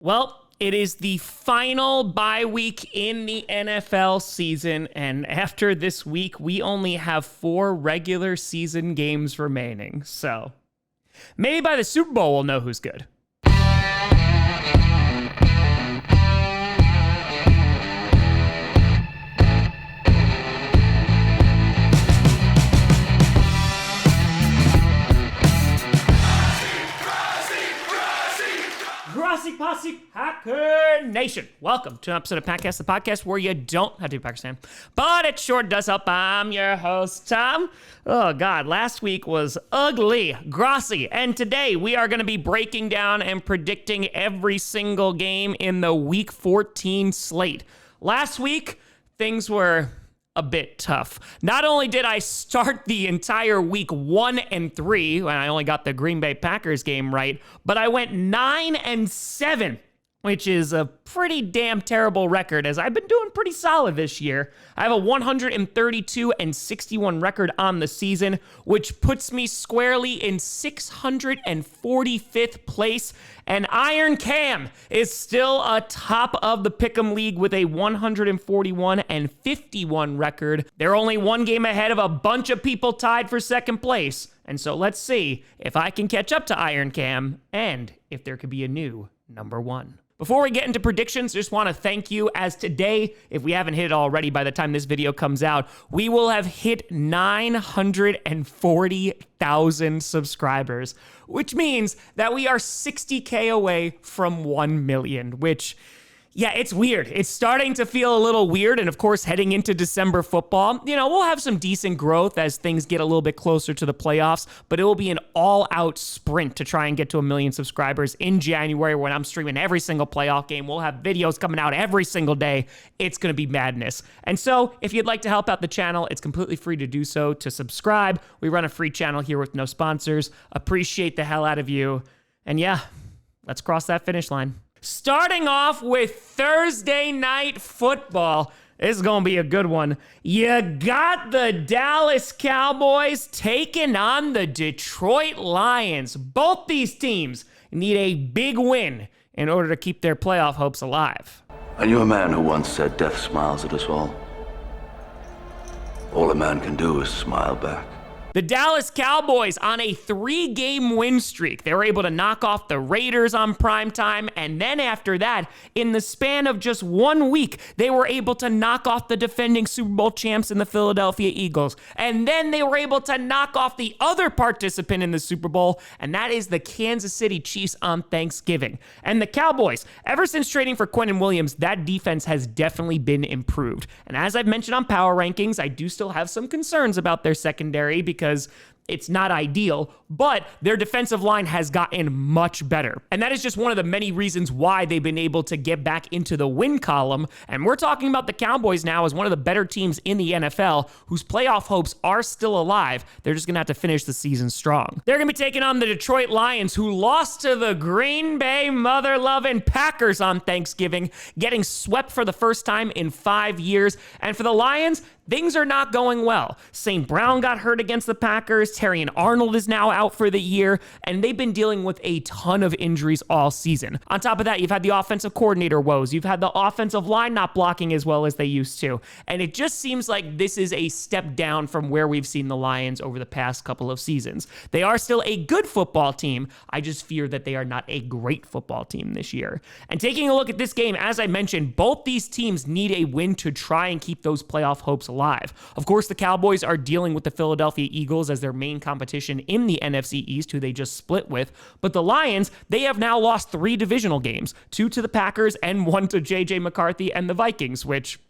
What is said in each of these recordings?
Well, it is the final bye week in the NFL season, and after this week, we only have 4 regular season games remaining. So maybe by the Super Bowl, we'll know who's good. Grossi Posse Packer Nation. Welcome to an episode of Packcast, the podcast where you don't have to be a Packers fan, but it sure does help. I'm your host, Tom. Oh, God, last week was ugly, Grossi, and today we are going to be breaking down and predicting every single game in the Week 14 slate. Last week, things were a bit tough. Not only did I start the entire week 1 and 3 when I only got the Green Bay Packers game right, but I went 9 and 7, which is a pretty damn terrible record, as I've been doing pretty solid this year. I have a 132 and 61 record on the season, which puts me squarely in 645th place, and Iron Cam is still atop of the Pick'em League with a 141 and 51 record. They're only one game ahead of a bunch of people tied for second place, and so let's see if I can catch up to Iron Cam and if there could be a new number one. Before we get into predictions, I just want to thank you, as today, if we haven't hit it already by the time this video comes out, we will have hit 940,000 subscribers, which means that we are 60K away from 1 million, which, yeah, it's weird. It's starting to feel a little weird, and of course, heading into December football, we'll have some decent growth as things get a little bit closer to the playoffs, but it will be an all-out sprint to try and get to 1 million subscribers in January when I'm streaming every single playoff game. We'll have videos coming out every single day. It's going to be madness. And so, if you'd like to help out the channel, it's completely free to do so, to subscribe. We run a free channel here with no sponsors. Appreciate the hell out of you. And yeah, let's cross that finish line. Starting off with Thursday night football. This is going to be a good one. You got the Dallas Cowboys taking on the Detroit Lions. Both these teams need a big win in order to keep their playoff hopes alive. I knew a man who once said death smiles at us all. All a man can do is smile back. The Dallas Cowboys on a 3-game win streak. They were able to knock off the Raiders on primetime, and then after that, in the span of just 1 week, they were able to knock off the defending Super Bowl champs in the Philadelphia Eagles. And then they were able to knock off the other participant in the Super Bowl, and that is the Kansas City Chiefs on Thanksgiving. And the Cowboys, ever since trading for Quinnen Williams, that defense has definitely been improved. And as I've mentioned on Power Rankings, I do still have some concerns about their secondary because it's not ideal, but their defensive line has gotten much better. And that is just one of the many reasons why they've been able to get back into the win column. And we're talking about the Cowboys now as one of the better teams in the NFL whose playoff hopes are still alive. They're just going to have to finish the season strong. They're going to be taking on the Detroit Lions, who lost to the Green Bay mother-loving Packers on Thanksgiving, getting swept for the first time in 5 years. And for the Lions, things are not going well. St. Brown got hurt against the Packers. Terrian Arnold is now out for the year, and they've been dealing with a ton of injuries all season. On top of that, you've had the offensive coordinator woes. You've had the offensive line not blocking as well as they used to. And it just seems like this is a step down from where we've seen the Lions over the past couple of seasons. They are still a good football team. I just fear that they are not a great football team this year. And taking a look at this game, as I mentioned, both these teams need a win to try and keep those playoff hopes alive. Of course, the Cowboys are dealing with the Philadelphia Eagles as their main competition in the NFC East, who they just split with. But the Lions, they have now lost 3 divisional games, 2 to the Packers and 1 to J.J. McCarthy and the Vikings, which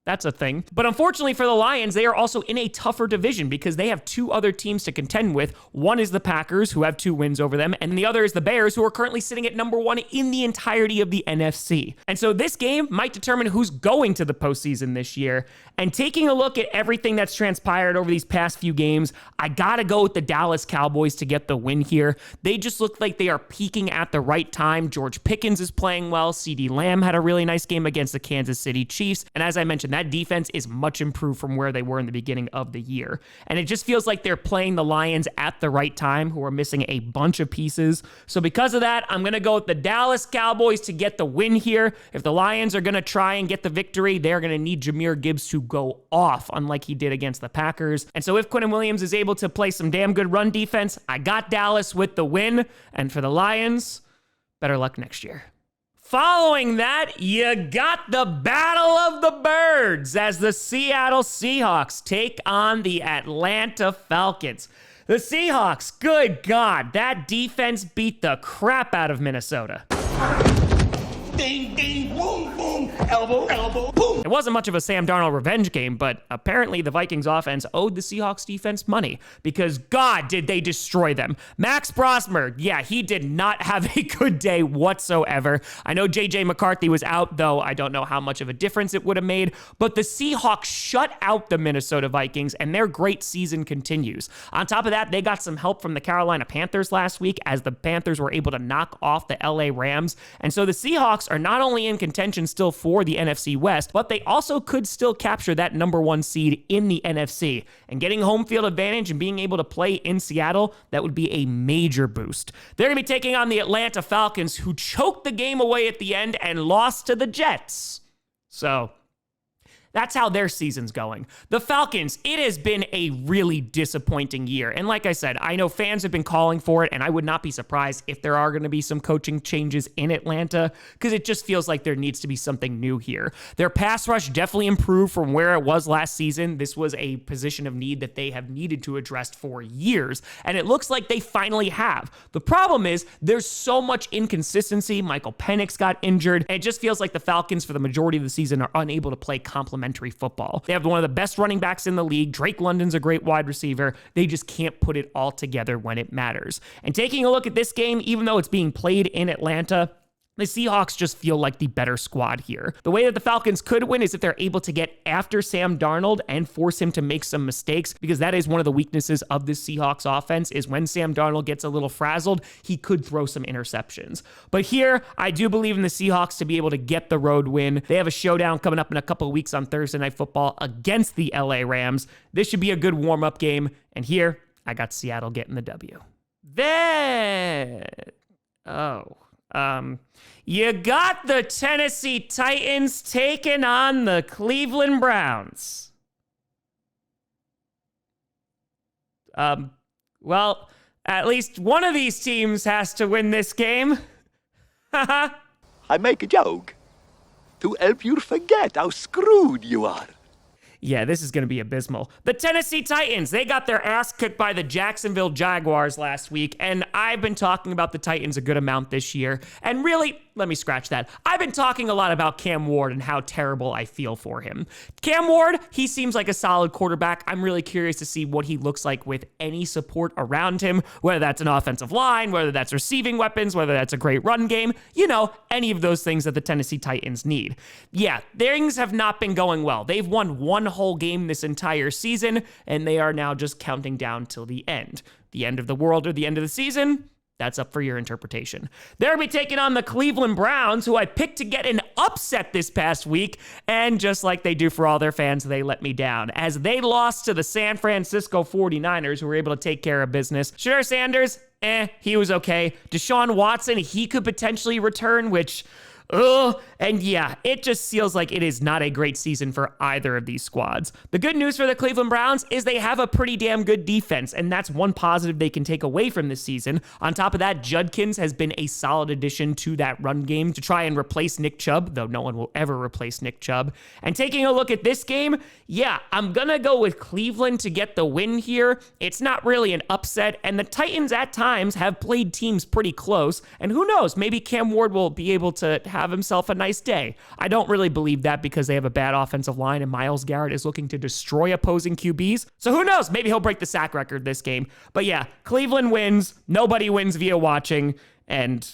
That's a thing. But unfortunately for the Lions, they are also in a tougher division because they have two other teams to contend with. One is the Packers, who have 2 wins over them, and the other is the Bears, who are currently sitting at number 1 in the entirety of the NFC. And so this game might determine who's going to the postseason this year. And taking a look at everything that's transpired over these past few games, I gotta go with the Dallas Cowboys to get the win here. They just look like they are peaking at the right time. George Pickens is playing well. CeeDee Lamb had a really nice game against the Kansas City Chiefs. And as I mentioned, mentioned, that defense is much improved from where they were in the beginning of the year. And it just feels like they're playing the Lions at the right time, who are missing a bunch of pieces. So because of that, I'm going to go with the Dallas Cowboys to get the win here. If the Lions are going to try and get the victory, they're going to need Jahmyr Gibbs to go off, unlike he did against the Packers. And so if Quinnen Williams is able to play some damn good run defense, I got Dallas with the win. And for the Lions, better luck next year. Following that, you got the Battle of the Birds as the Seattle Seahawks take on the Atlanta Falcons. The Seahawks, good God, that defense beat the crap out of Minnesota. Ding, ding, boom, boom, elbow, elbow, boom. It wasn't much of a Sam Darnold revenge game, but apparently the Vikings offense owed the Seahawks defense money because, God, did they destroy them. Max Brosmer, yeah, he did not have a good day whatsoever. I know J.J. McCarthy was out, though I don't know how much of a difference it would have made, but the Seahawks shut out the Minnesota Vikings, and their great season continues. On top of that, they got some help from the Carolina Panthers last week as the Panthers were able to knock off the L.A. Rams, and so the Seahawks are not only in contention still for the NFC West, but they also could still capture that number one seed in the NFC. And getting home field advantage and being able to play in Seattle, that would be a major boost. They're going to be taking on the Atlanta Falcons, who choked the game away at the end and lost to the Jets. So that's how their season's going. The Falcons, it has been a really disappointing year. And like I said, I know fans have been calling for it, and I would not be surprised if there are going to be some coaching changes in Atlanta, because it just feels like there needs to be something new here. Their pass rush definitely improved from where it was last season. This was a position of need that they have needed to address for years, and it looks like they finally have. The problem is there's so much inconsistency. Michael Penix got injured, and it just feels like the Falcons, for the majority of the season, are unable to play complementary football. They have one of the best running backs in the league. Drake London's a great wide receiver. They just can't put it all together when it matters. And taking a look at this game, even though it's being played in Atlanta, the Seahawks just feel like the better squad here. The way that the Falcons could win is if they're able to get after Sam Darnold and force him to make some mistakes, because that is one of the weaknesses of this Seahawks offense, is when Sam Darnold gets a little frazzled, he could throw some interceptions. But here, I do believe in the Seahawks to be able to get the road win. They have a showdown coming up in a couple of weeks on Thursday Night Football against the LA Rams. This should be a good warm-up game. And here, I got Seattle getting the W. You got the Tennessee Titans taking on the Cleveland Browns. Well, at least one of these teams has to win this game. I make a joke to help you forget how screwed you are. Yeah, this is going to be abysmal. The Tennessee Titans, they got their ass kicked by the Jacksonville Jaguars last week, and I've been talking about the Titans a good amount this year. And really, let me scratch that. I've been talking a lot about Cam Ward and how terrible I feel for him. Cam Ward, he seems like a solid quarterback. I'm really curious to see what he looks like with any support around him, whether that's an offensive line, whether that's receiving weapons, whether that's a great run game, any of those things that the Tennessee Titans need. Yeah, things have not been going well. They've won one whole game this entire season, and they are now just counting down till the end. The end of the world or the end of the season? That's up for your interpretation. They'll be taking on the Cleveland Browns, who I picked to get an upset this past week, and just like they do for all their fans, they let me down, as they lost to the San Francisco 49ers, who were able to take care of business. Sure, Sanders, he was okay. Deshaun Watson, he could potentially return, which... and yeah, it just feels like it is not a great season for either of these squads. The good news for the Cleveland Browns is they have a pretty damn good defense, and that's one positive they can take away from this season. On top of that, Judkins has been a solid addition to that run game to try and replace Nick Chubb, though no one will ever replace Nick Chubb. And taking a look at this game, yeah, I'm gonna go with Cleveland to get the win here. It's not really an upset, and the Titans at times have played teams pretty close, and who knows, maybe Cam Ward will be able to have himself a nice day. I don't really believe that because they have a bad offensive line and Myles Garrett is looking to destroy opposing QBs. So who knows? Maybe he'll break the sack record this game. But yeah, Cleveland wins. Nobody wins via watching. And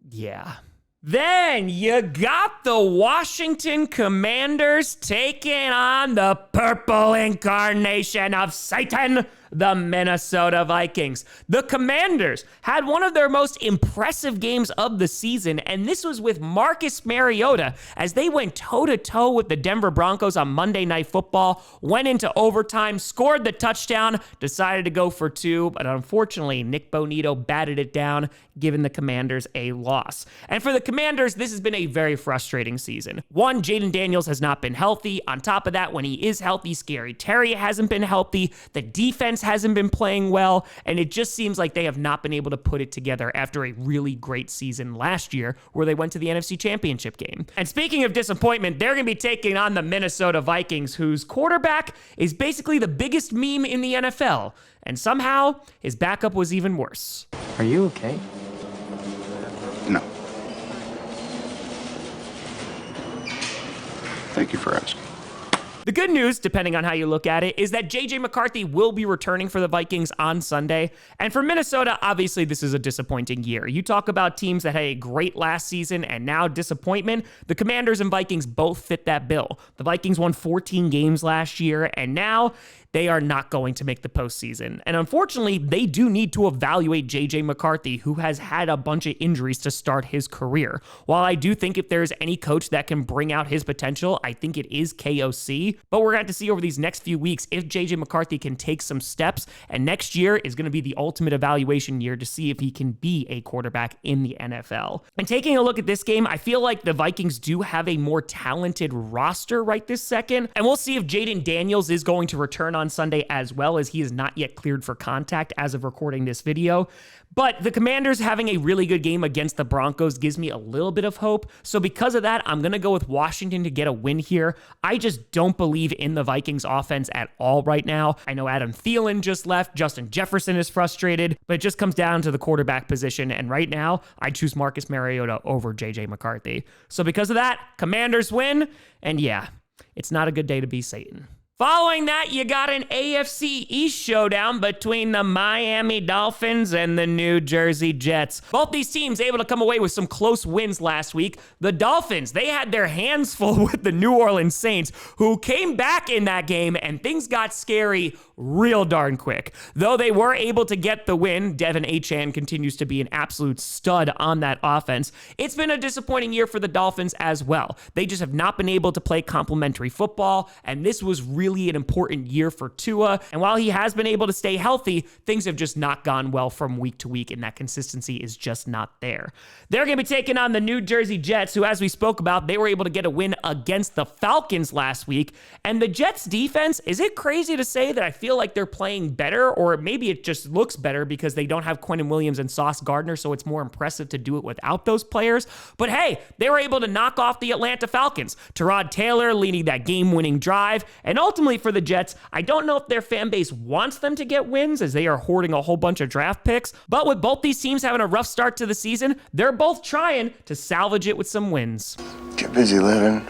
yeah. Then you got the Washington Commanders taking on the purple incarnation of Satan, the Minnesota Vikings. The Commanders had one of their most impressive games of the season, and this was with Marcus Mariota as they went toe-to-toe with the Denver Broncos on Monday Night Football, went into overtime, scored the touchdown, decided to go for two, but unfortunately, Nick Bonito batted it down, giving the Commanders a loss. And for the Commanders, this has been a very frustrating season. One, Jaden Daniels has not been healthy. On top of that, when he is healthy, Scary Terry hasn't been healthy. The defense hasn't been playing well, and it just seems like they have not been able to put it together after a really great season last year where they went to the NFC Championship game. And speaking of disappointment, they're going to be taking on the Minnesota Vikings, whose quarterback is basically the biggest meme in the NFL. And somehow, his backup was even worse. Are you okay? No. Thank you for asking. The good news, depending on how you look at it, is that J.J. McCarthy will be returning for the Vikings on Sunday. And for Minnesota, obviously, this is a disappointing year. You talk about teams that had a great last season and now disappointment. The Commanders and Vikings both fit that bill. The Vikings won 14 games last year, and now they are not going to make the postseason. And unfortunately, they do need to evaluate J.J. McCarthy, who has had a bunch of injuries to start his career. While I do think if there's any coach that can bring out his potential, I think it is KOC. But we're going to have to see over these next few weeks if J.J. McCarthy can take some steps. And next year is going to be the ultimate evaluation year to see if he can be a quarterback in the NFL. And taking a look at this game, I feel like the Vikings do have a more talented roster right this second. And we'll see if Jaden Daniels is going to return on Sunday as well, as he is not yet cleared for contact as of recording this video. But the Commanders having a really good game against the Broncos gives me a little bit of hope. So because of that, I'm going to go with Washington to get a win here. I just don't believe in the Vikings offense at all right now. I know Adam Thielen just left. Justin Jefferson is frustrated, but it just comes down to the quarterback position. And right now, I choose Marcus Mariota over J.J. McCarthy. So because of that, Commanders win. And yeah, it's not a good day to be Satan. Following that, you got an AFC East showdown between the Miami Dolphins and the New Jersey Jets. Both these teams able to come away with some close wins last week. The Dolphins, they had their hands full with the New Orleans Saints, who came back in that game, and things got scary real darn quick. Though they were able to get the win, Devin Achane continues to be an absolute stud on that offense. It's been a disappointing year for the Dolphins as well. They just have not been able to play complementary football, and this was really an important year for Tua. And while he has been able to stay healthy, things have just not gone well from week to week, and that consistency is just not there. They're going to be taking on the New Jersey Jets, who, as we spoke about, they were able to get a win against the Falcons last week. And the Jets defense, is it crazy to say that I feel like they're playing better, or maybe it just looks better because they don't have Quentin Williams and Sauce Gardner, so it's more impressive to do it without those players. But hey, they were able to knock off the Atlanta Falcons. Tyrod Taylor leading that game-winning drive, and ultimately for the Jets, I don't know if their fan base wants them to get wins as they are hoarding a whole bunch of draft picks, but with both these teams having a rough start to the season, they're both trying to salvage it with some wins. Get busy living.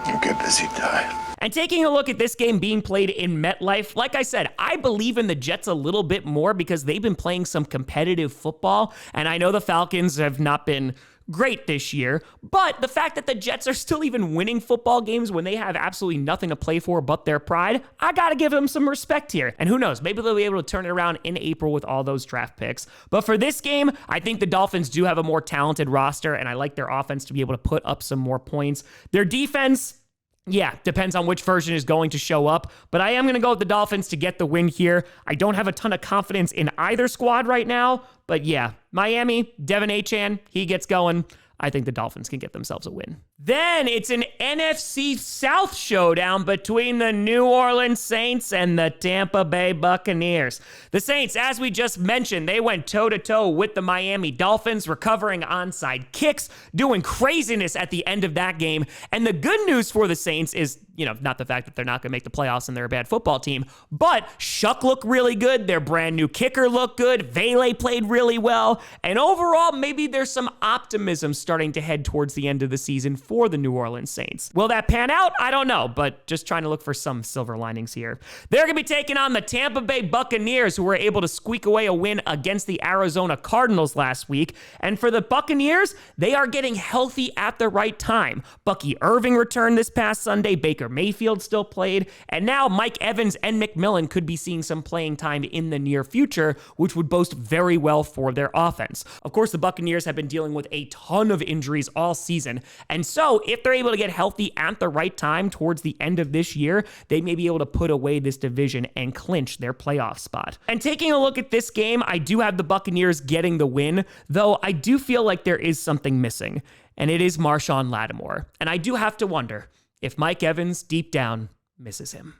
You get busy dying. And taking a look at this game being played in MetLife, like I said, I believe in the Jets a little bit more because they've been playing some competitive football, and I know the Falcons have not been great this year, but the fact that the Jets are still even winning football games when they have absolutely nothing to play for but their pride, I gotta give them some respect here. And who knows, maybe they'll be able to turn it around in April with all those draft picks. But for this game, I think the Dolphins do have a more talented roster, and I like their offense to be able to put up some more points. Their defense, yeah, depends on which version is going to show up, but I am going to go with the Dolphins to get the win here. I don't have a ton of confidence in either squad right now, but yeah, Miami, Devin Achane, he gets going. I think the Dolphins can get themselves a win. Then it's an NFC South showdown between the New Orleans Saints and the Tampa Bay Buccaneers. The Saints, as we just mentioned, they went toe-to-toe with the Miami Dolphins, recovering onside kicks, doing craziness at the end of that game. And the good news for the Saints is, not the fact that they're not going to make the playoffs and they're a bad football team, but Shuck looked really good. Their brand new kicker looked good. Vele played really well. And overall, maybe there's some optimism starting to head towards the end of the season for the New Orleans Saints. Will that pan out? I don't know, but just trying to look for some silver linings here. They're going to be taking on the Tampa Bay Buccaneers, who were able to squeak away a win against the Arizona Cardinals last week. And for the Buccaneers, they are getting healthy at the right time. Bucky Irving returned this past Sunday. Baker Baker Mayfield still played, and now Mike Evans and McMillan could be seeing some playing time in the near future, which would boast very well for their offense. Of course, the Buccaneers have been dealing with a ton of injuries all season, and so if they're able to get healthy at the right time towards the end of this year, they may be able to put away this division and clinch their playoff spot. And taking a look at this game, I do have the Buccaneers getting the win, though I do feel like there is something missing, and it is Marshawn Lattimore. And I do have to wonder if Mike Evans, deep down, misses him.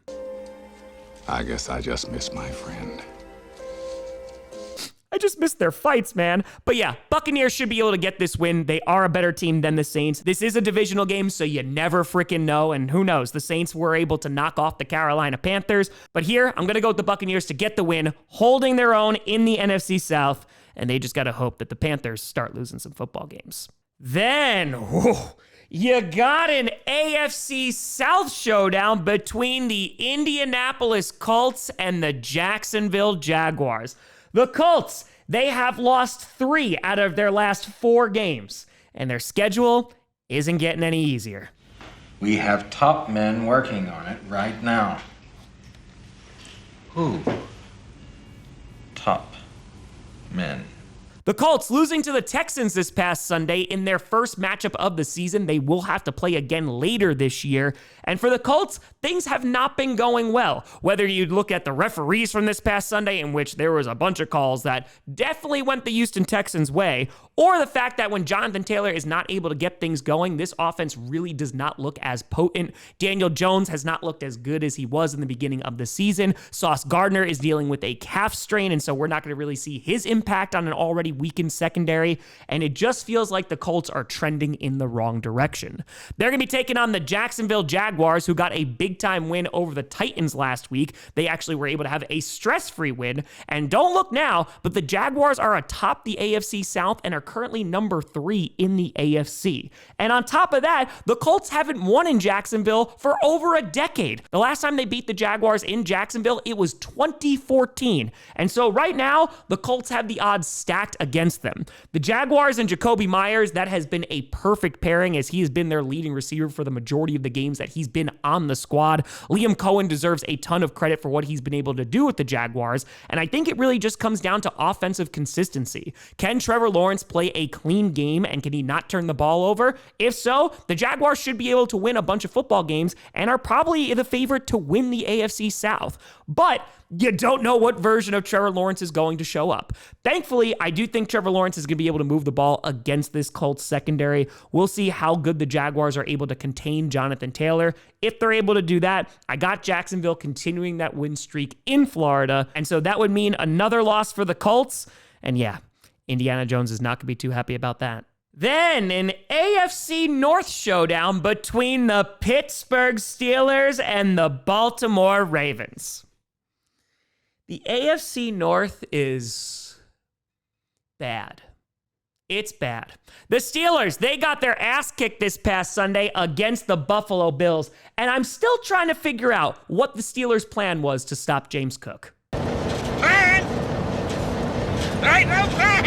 I guess I just miss my friend. I just missed their fights, man. But yeah, Buccaneers should be able to get this win. They are a better team than the Saints. This is a divisional game, so you never freaking know. And who knows, the Saints were able to knock off the Carolina Panthers. But here, I'm going to go with the Buccaneers to get the win, holding their own in the NFC South. And they just got to hope that the Panthers start losing some football games. Then, you got an AFC South showdown between the Indianapolis Colts and the Jacksonville Jaguars. The Colts, they have lost 3 out of their last 4 games, and their schedule isn't getting any easier. We have top men working on it right now. Who? Top men. The Colts losing to the Texans this past Sunday in their first matchup of the season. They will have to play again later this year. And for the Colts, things have not been going well. Whether you look at the referees from this past Sunday, in which there was a bunch of calls that definitely went the Houston Texans' way, or the fact that when Jonathan Taylor is not able to get things going, this offense really does not look as potent. Daniel Jones has not looked as good as he was in the beginning of the season. Sauce Gardner is dealing with a calf strain, and so we're not going to really see his impact on an already weakened secondary, and it just feels like the Colts are trending in the wrong direction. They're going to be taking on the Jacksonville Jaguars, who got a big-time win over the Titans last week. They actually were able to have a stress-free win, and don't look now, but the Jaguars are atop the AFC South and are currently number 3 in the AFC. And on top of that, the Colts haven't won in Jacksonville for over a decade. The last time they beat the Jaguars in Jacksonville, it was 2014. And so right now, the Colts have the odds stacked against them. The Jaguars and Jacoby Myers, that has been a perfect pairing as he has been their leading receiver for the majority of the games that he's been on the squad. Liam Cohen deserves a ton of credit for what he's been able to do with the Jaguars, and I think it really just comes down to offensive consistency. Can Trevor Lawrence play a clean game, and can he not turn the ball over? If so, the Jaguars should be able to win a bunch of football games and are probably the favorite to win the AFC South. But you don't know what version of Trevor Lawrence is going to show up. Thankfully, I do think Trevor Lawrence is going to be able to move the ball against this Colts secondary. We'll see how good the Jaguars are able to contain Jonathan Taylor. If they're able to do that, I got Jacksonville continuing that win streak in Florida, and so that would mean another loss for the Colts. And yeah, Indiana Jones is not going to be too happy about that. Then, an AFC North showdown between the Pittsburgh Steelers and the Baltimore Ravens. The AFC North is bad. It's bad. The Steelers, they got their ass kicked this past Sunday against the Buffalo Bills, and I'm still trying to figure out what the Steelers' plan was to stop James Cook. Plan! There ain't no plan!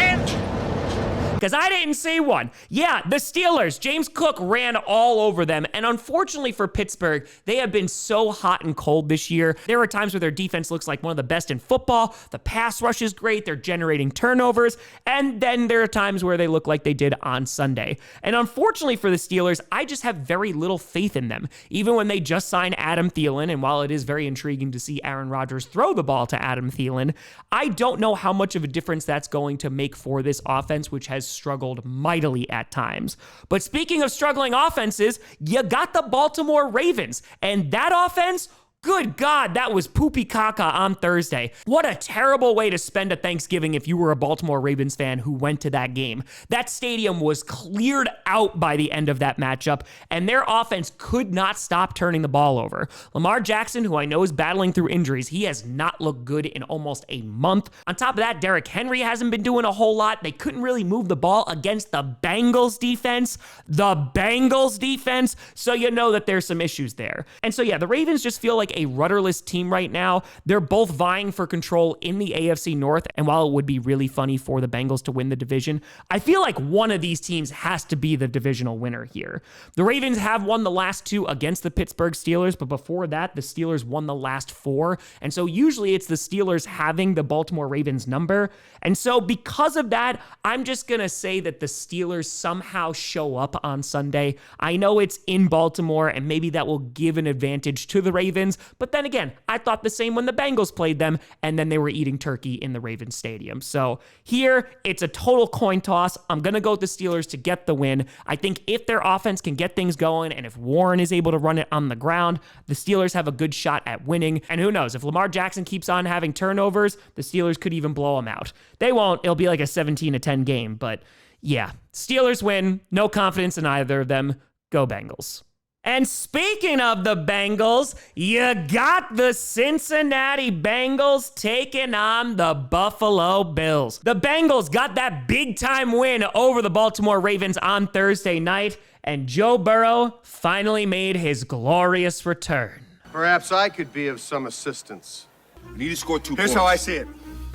Because I didn't see one. Yeah, the Steelers, James Cook ran all over them. And unfortunately for Pittsburgh, they have been so hot and cold this year. There are times where their defense looks like one of the best in football. The pass rush is great. They're generating turnovers. And then there are times where they look like they did on Sunday. And unfortunately for the Steelers, I just have very little faith in them. Even when they just signed Adam Thielen, and while it is very intriguing to see Aaron Rodgers throw the ball to Adam Thielen, I don't know how much of a difference that's going to make for this offense, which has struggled mightily at times. But speaking of struggling offenses, you got the Baltimore Ravens, and that offense, good God, that was poopy caca on Thursday. What a terrible way to spend a Thanksgiving if you were a Baltimore Ravens fan who went to that game. That stadium was cleared out by the end of that matchup, and their offense could not stop turning the ball over. Lamar Jackson, who I know is battling through injuries, he has not looked good in almost a month. On top of that, Derrick Henry hasn't been doing a whole lot. They couldn't really move the ball against the Bengals defense. So you know that there's some issues there. And so yeah, the Ravens just feel like a rudderless team right now. They're both vying for control in the AFC North, and while it would be really funny for the Bengals to win the division, I feel like one of these teams has to be the divisional winner here. The Ravens have won the last 2 against the Pittsburgh Steelers, but before that, the Steelers won the last 4, and so usually it's the Steelers having the Baltimore Ravens number, and so because of that, I'm just gonna say that the Steelers somehow show up on Sunday. I know it's in Baltimore, and maybe that will give an advantage to the Ravens, but then again, I thought the same when the Bengals played them, and then they were eating turkey in the Ravens Stadium. So here, it's a total coin toss. I'm gonna go with the Steelers to get the win. I think if their offense can get things going, and if Warren is able to run it on the ground, the Steelers have a good shot at winning, and who knows, if Lamar Jackson keeps on having turnovers, the Steelers could even blow him out. They won't. It'll be like a 17-10 game, but yeah, Steelers win. No confidence in either of them. Go Bengals. And speaking of the Bengals, you got the Cincinnati Bengals taking on the Buffalo Bills. The Bengals got that big-time win over the Baltimore Ravens on Thursday night, and Joe Burrow finally made his glorious return. Perhaps I could be of some assistance. We need to score 2 Here's points. how I see it.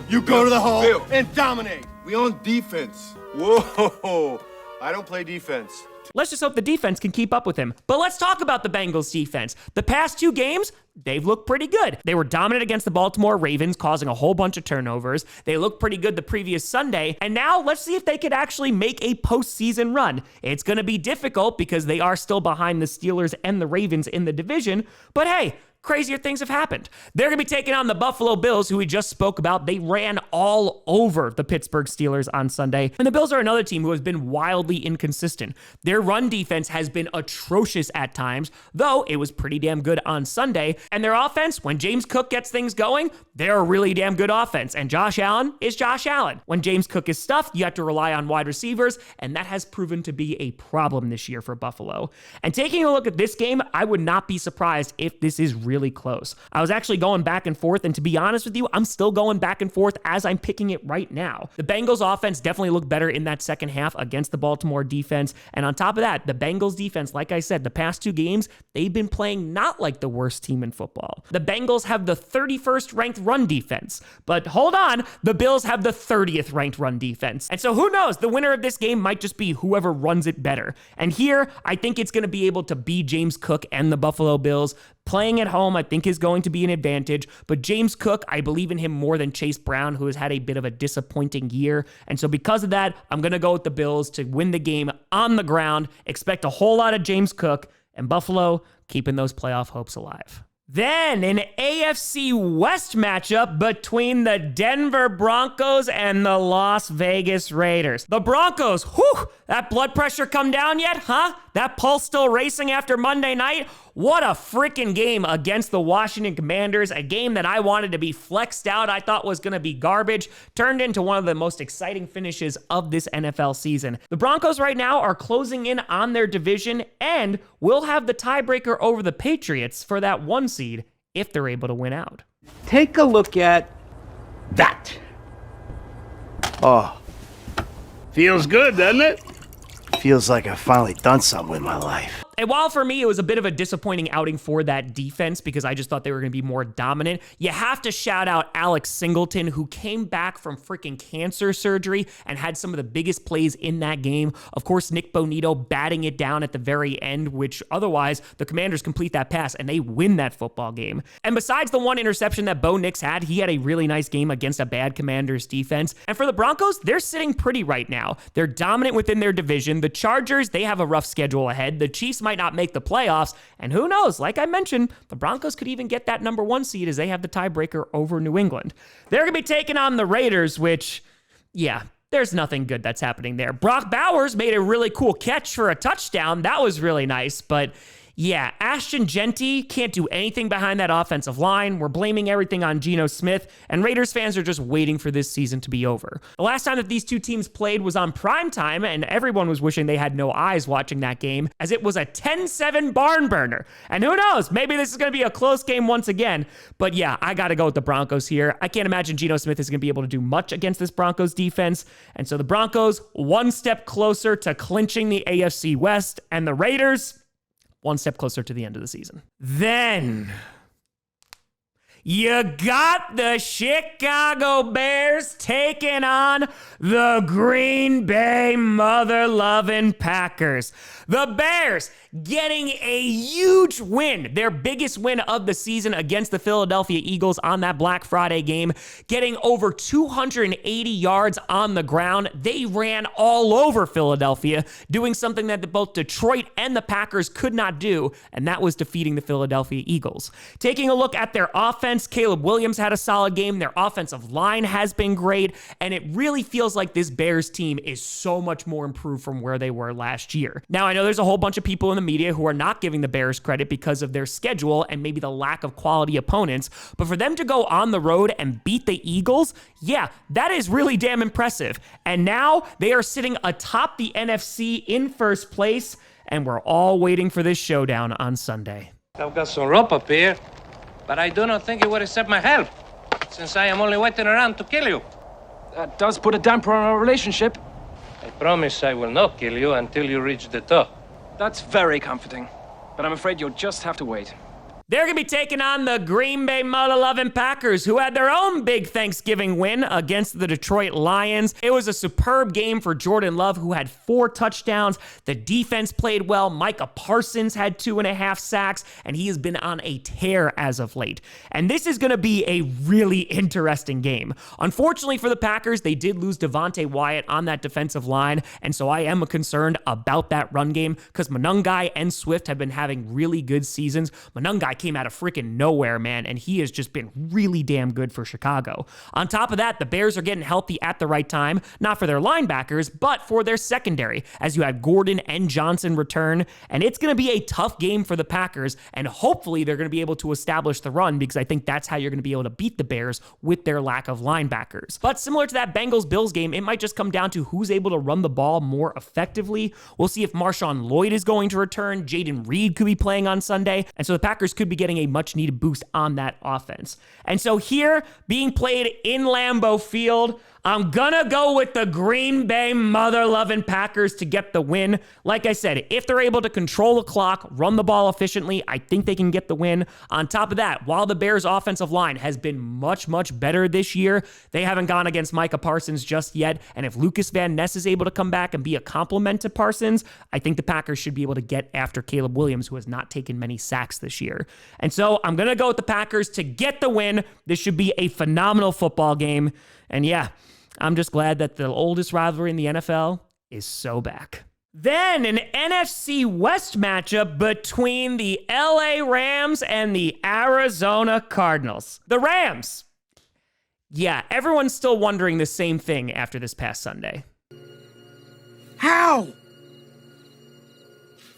You go to the hole Bill. and dominate. We on defense. Whoa, I don't play defense. Let's just hope the defense can keep up with him. But let's talk about the Bengals defense. The past 2 games, they've looked pretty good. They were dominant against the Baltimore Ravens, causing a whole bunch of turnovers. They looked pretty good the previous Sunday. And now let's see if they could actually make a postseason run. It's going to be difficult because they are still behind the Steelers and the Ravens in the division. But hey, crazier things have happened. They're going to be taking on the Buffalo Bills, who we just spoke about. They ran all over the Pittsburgh Steelers on Sunday. And the Bills are another team who has been wildly inconsistent. Their run defense has been atrocious at times, though it was pretty damn good on Sunday. And their offense, when James Cook gets things going, they're a really damn good offense. And Josh Allen is Josh Allen. When James Cook is stuffed, you have to rely on wide receivers, and that has proven to be a problem this year for Buffalo. And taking a look at this game, I would not be surprised if this is really close. I was actually going back and forth, and to be honest with you, I'm still going back and forth as I'm picking it right now. The Bengals offense definitely looked better in that second half against the Baltimore defense, and on top of that, the Bengals defense, like I said, the past 2 games, they've been playing not like the worst team in football. The Bengals have the 31st ranked run defense, but hold on, the Bills have the 30th ranked run defense. And so who knows, the winner of this game might just be whoever runs it better. And here, I think it's going to be able to be James Cook and the Buffalo Bills. Playing at home, I think, is going to be an advantage, but James Cook, I believe in him more than Chase Brown, who has had a bit of a disappointing year. And so because of that, I'm going to go with the Bills to win the game on the ground. Expect a whole lot of James Cook, and Buffalo keeping those playoff hopes alive. Then, an AFC West matchup between the Denver Broncos and the Las Vegas Raiders. The Broncos, whew, that blood pressure come down yet, huh? That pulse still racing after Monday night? What a freaking game against the Washington Commanders, a game that I wanted to be flexed out, I thought was going to be garbage, turned into one of the most exciting finishes of this NFL season. The Broncos right now are closing in on their division and will have the tiebreaker over the Patriots for that 1 seed if they're able to win out. Take a look at that. Oh, Feels good, doesn't it? feels like I've finally done something with my life. And while for me, it was a bit of a disappointing outing for that defense because I just thought they were going to be more dominant, you have to shout out Alex Singleton, who came back from freaking cancer surgery and had some of the biggest plays in that game. Of course, Nick Bonito batting it down at the very end, which otherwise the Commanders complete that pass and they win that football game. And besides the 1 interception that Bo Nix had, he had a really nice game against a bad Commanders defense. And for the Broncos, they're sitting pretty right now. They're dominant within their division. The Chargers, they have a rough schedule ahead. The Chiefs might not make the playoffs, and who knows, like I mentioned, the Broncos could even get that number 1 seed as they have the tiebreaker over New England. They're going to be taking on the Raiders, which, yeah, there's nothing good that's happening there. Brock Bowers made a really cool catch for a touchdown. That was really nice, but yeah, Ashton Genty can't do anything behind that offensive line. We're blaming everything on Geno Smith, and Raiders fans are just waiting for this season to be over. The last time that these two teams played was on primetime, and everyone was wishing they had no eyes watching that game, as it was a 10-7 barn burner. And who knows, maybe this is going to be a close game once again. But yeah, I got to go with the Broncos here. I can't imagine Geno Smith is going to be able to do much against this Broncos defense. And so the Broncos, 1 step closer to clinching the AFC West, and the Raiders, 1 step closer to the end of the season. Then You got the Chicago Bears taking on the Green Bay mother-loving Packers. The Bears getting a huge win, their biggest win of the season against the Philadelphia Eagles on that Black Friday game, getting over 280 yards on the ground. They ran all over Philadelphia, doing something that both Detroit and the Packers could not do, and that was defeating the Philadelphia Eagles. Taking a look at their offense, Caleb Williams had a solid game. Their offensive line has been great, and it really feels like this Bears team is so much more improved from where they were last year. Now, I know there's a whole bunch of people in the media who are not giving the Bears credit because of their schedule and maybe the lack of quality opponents, but for them to go on the road and beat the Eagles, yeah, that is really damn impressive. And now they are sitting atop the NFC in first place, and we're all waiting for this showdown on Sunday. I've got some rope up here, but I do not think it would accept my help, since I am only waiting around to kill you. That does put a damper on our relationship. I promise I will not kill you until you reach the top. That's very comforting, but I'm afraid you'll just have to wait. They're going to be taking on the Green Bay mother-loving Packers, who had their own big Thanksgiving win against the Detroit Lions. It was a superb game for Jordan Love, who had 4 touchdowns. The defense played well. Micah Parsons had 2.5 sacks, and he has been on a tear as of late. And this is going to be a really interesting game. Unfortunately for the Packers, they did lose Devontae Wyatt on that defensive line, and so I am concerned about that run game because Monangai and Swift have been having really good seasons. Monangai came out of freaking nowhere, man, and he has just been really damn good for Chicago. On top of that, the Bears are getting healthy at the right time, not for their linebackers, but for their secondary, as you have Gordon and Johnson return, and it's going to be a tough game for the Packers, and hopefully they're going to be able to establish the run, because I think that's how you're going to be able to beat the Bears with their lack of linebackers. But similar to that Bengals-Bills game, it might just come down to who's able to run the ball more effectively. We'll see if Marshawn Lloyd is going to return. Jaden Reed could be playing on Sunday, and so the Packers could be getting a much needed boost on that offense. And so here, being played in Lambeau Field, I'm gonna go with the Green Bay mother-loving Packers to get the win. Like I said, if they're able to control the clock, run the ball efficiently, I think they can get the win. On top of that, while the Bears' offensive line has been much, much better this year, they haven't gone against Micah Parsons just yet. And if Lucas Van Ness is able to come back and be a complement to Parsons, I think the Packers should be able to get after Caleb Williams, who has not taken many sacks this year. And so I'm gonna go with the Packers to get the win. This should be a phenomenal football game. And yeah, I'm just glad that the oldest rivalry in the NFL is so back. Then an NFC West matchup between the LA Rams and the Arizona Cardinals. The Rams. Yeah, everyone's still wondering the same thing after this past Sunday. How?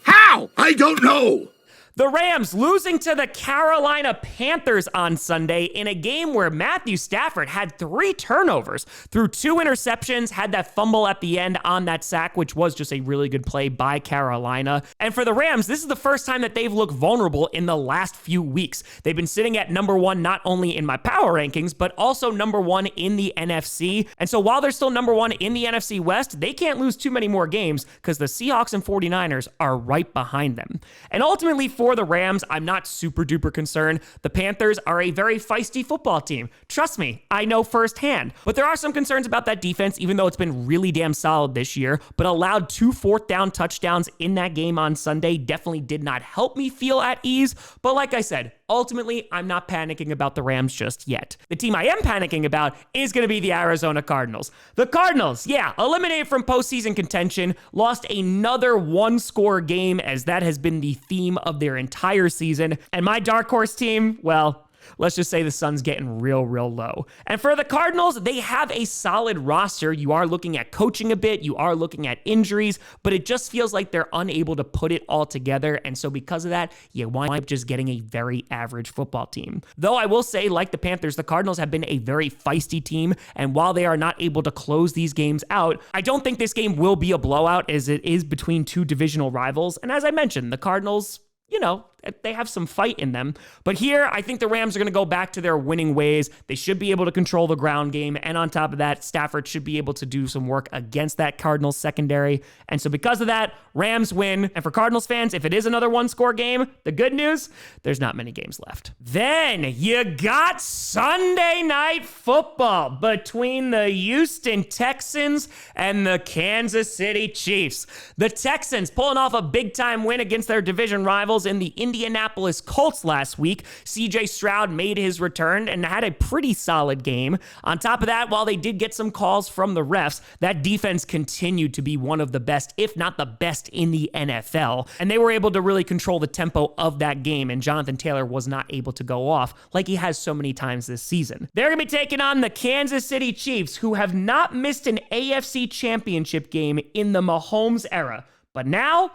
How? I don't know. The Rams losing to the Carolina Panthers on Sunday in a game where Matthew Stafford had 3 turnovers, threw 2 interceptions, had that fumble at the end on that sack, which was just a really good play by Carolina. And for the Rams, this is the first time that they've looked vulnerable in the last few weeks. They've been sitting at number 1 not only in my power rankings, but also number 1 in the NFC. And so while they're still number 1 in the NFC West, they can't lose too many more games because the Seahawks and 49ers are right behind them. And ultimately, for the Rams, I'm not super duper concerned. The Panthers are a very feisty football team. Trust me, I know firsthand. But there are some concerns about that defense, even though it's been really damn solid this year, but allowed 2 fourth down touchdowns in that game on Sunday definitely did not help me feel at ease. But like I said, ultimately, I'm not panicking about the Rams just yet. The team I am panicking about is going to be the Arizona Cardinals. The Cardinals, yeah, eliminated from postseason contention, lost another 1-score game, as that has been the theme of their entire season. And my dark horse team, well, let's just say the sun's getting real, real low. And for the Cardinals, they have a solid roster. You are looking at coaching a bit, you are looking at injuries, but it just feels like they're unable to put it all together. And so because of that, you wind up just getting a very average football team. Though I will say, like the Panthers, the Cardinals have been a very feisty team. And while they are not able to close these games out, I don't think this game will be a blowout, as it is between 2 divisional rivals. And as I mentioned, the Cardinals, you know, they have some fight in them. But here, I think the Rams are going to go back to their winning ways. They should be able to control the ground game. And on top of that, Stafford should be able to do some work against that Cardinals secondary. And so because of that, Rams win. And for Cardinals fans, if it is another one-score game, the good news, there's not many games left. Then you got Sunday Night Football between the Houston Texans and the Kansas City Chiefs. The Texans pulling off a big-time win against their division rivals in the Indianapolis Colts last week. CJ Stroud made his return and had a pretty solid game. On top of that, while they did get some calls from the refs, that defense continued to be one of the best, if not the best, in the NFL. And they were able to really control the tempo of that game, and Jonathan Taylor was not able to go off like he has so many times this season. They're going to be taking on the Kansas City Chiefs, who have not missed an AFC championship game in the Mahomes era. But now,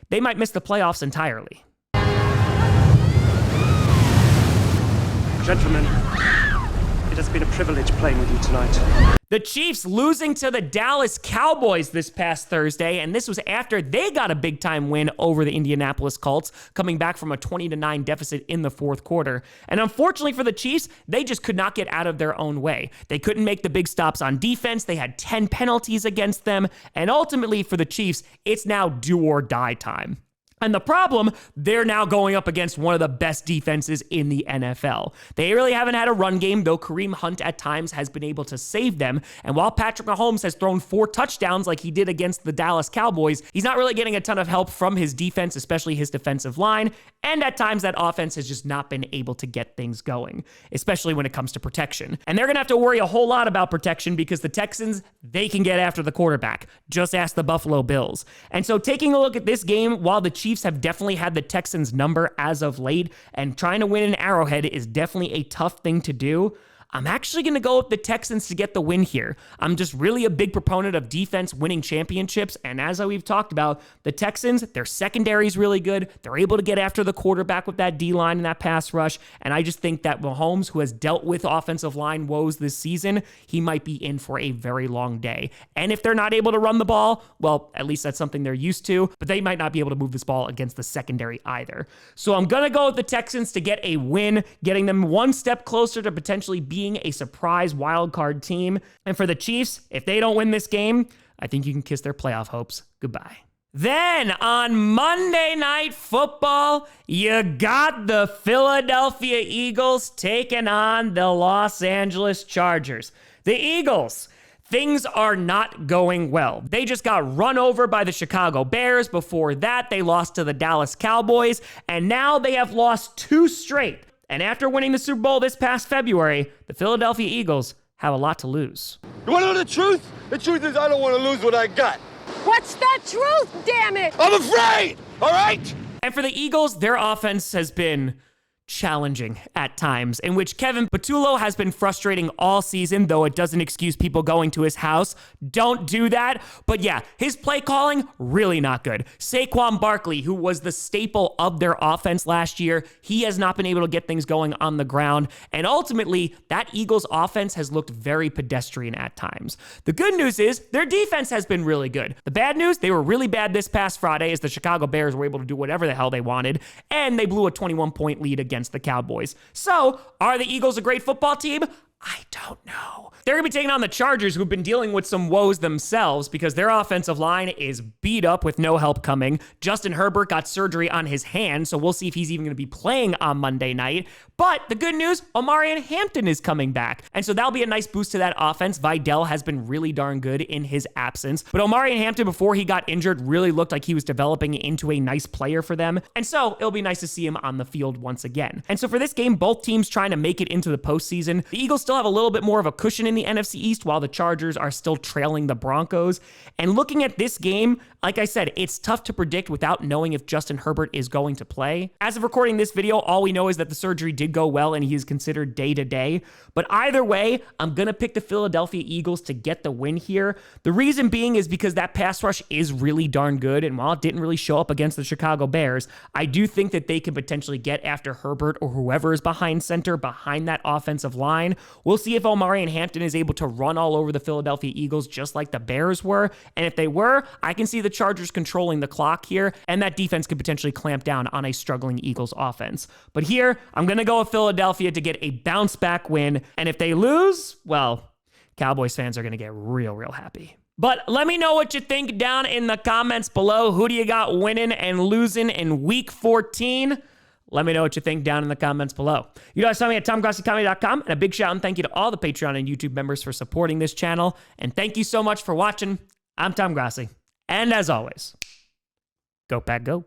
they might miss the playoffs entirely. Gentlemen, it has been a privilege playing with you tonight. The Chiefs losing to the Dallas Cowboys this past Thursday, and this was after they got a big-time win over the Indianapolis Colts, coming back from a 20-9 deficit in the fourth quarter. And unfortunately for the Chiefs, they just could not get out of their own way. They couldn't make the big stops on defense. They had 10 penalties against them. And ultimately for the Chiefs, it's now do or die time. And the problem, they're now going up against one of the best defenses in the NFL. They really haven't had a run game, though Kareem Hunt at times has been able to save them. And while Patrick Mahomes has thrown 4 touchdowns like he did against the Dallas Cowboys, he's not really getting a ton of help from his defense, especially his defensive line. And at times that offense has just not been able to get things going, especially when it comes to protection. And they're going to have to worry a whole lot about protection because the Texans, they can get after the quarterback. Just ask the Buffalo Bills. And so taking a look at this game, while the Chiefs have definitely had the Texans' number as of late, and trying to win an Arrowhead is definitely a tough thing to do, I'm actually going to go with the Texans to get the win here. I'm just really a big proponent of defense winning championships, and as we've talked about, the Texans, their secondary is really good. They're able to get after the quarterback with that D-line and that pass rush, and I just think that Mahomes, who has dealt with offensive line woes this season, he might be in for a very long day. And if they're not able to run the ball, well, at least that's something they're used to, but they might not be able to move this ball against the secondary either. So I'm going to go with the Texans to get a win, getting them one step closer to potentially being a surprise wild card team. And for the Chiefs, if they don't win this game, I think you can kiss their playoff hopes goodbye. Then on Monday Night Football, you got the Philadelphia Eagles taking on the Los Angeles Chargers. The Eagles, things are not going well. They just got run over by the Chicago Bears. Before that, they lost to the Dallas Cowboys, and now they have lost 2 straight. And after winning the Super Bowl this past February, the Philadelphia Eagles have a lot to lose. You want to know the truth? The truth is I don't want to lose what I got. What's the truth, damn it? I'm afraid, all right? And for the Eagles, their offense has been challenging at times, in which Kevin Patullo has been frustrating all season, though it doesn't excuse people going to his house. Don't do that. But yeah, his play calling, really not good. Saquon Barkley, who was the staple of their offense last year, he has not been able to get things going on the ground. And ultimately, that Eagles offense has looked very pedestrian at times. The good news is their defense has been really good. The bad news, they were really bad this past Friday as the Chicago Bears were able to do whatever the hell they wanted, and they blew a 21-point lead against the Cowboys. So, are the Eagles a great football team? I don't know. They're going to be taking on the Chargers, who've been dealing with some woes themselves because their offensive line is beat up with no help coming. Justin Herbert got surgery on his hand, so we'll see if he's even going to be playing on Monday night. But the good news, Omarion Hampton is coming back. And so that'll be a nice boost to that offense. Vidal has been really darn good in his absence. But Omarion Hampton, before he got injured, really looked like he was developing into a nice player for them. And so it'll be nice to see him on the field once again. And so for this game, both teams trying to make it into the postseason. The Eagles still have a little bit more of a cushion in the NFC East, while the Chargers are still trailing the Broncos. And looking at this game, like I said, it's tough to predict without knowing if Justin Herbert is going to play. As of recording this video, all we know is that the surgery did go well and he is considered day-to-day. But either way, I'm going to pick the Philadelphia Eagles to get the win here. The reason being is because that pass rush is really darn good, and while it didn't really show up against the Chicago Bears, I do think that they can potentially get after Herbert or whoever is behind center, behind that offensive line, We'll see if Omari and Hampton is able to run all over the Philadelphia Eagles just like the Bears were. And if they were, I can see the Chargers controlling the clock here, and that defense could potentially clamp down on a struggling Eagles offense. But here, I'm going to go with Philadelphia to get a bounce back win. And if they lose, well, Cowboys fans are going to get real, real happy. But let me know what you think down in the comments below. Who do you got winning and losing in Week 14? Let me know what you think down in the comments below. You guys find me at TomGrossiComedy.com, and a big shout and thank you to all the Patreon and YouTube members for supporting this channel. And thank you so much for watching. I'm Tom Grossi. And as always, go Pack Go.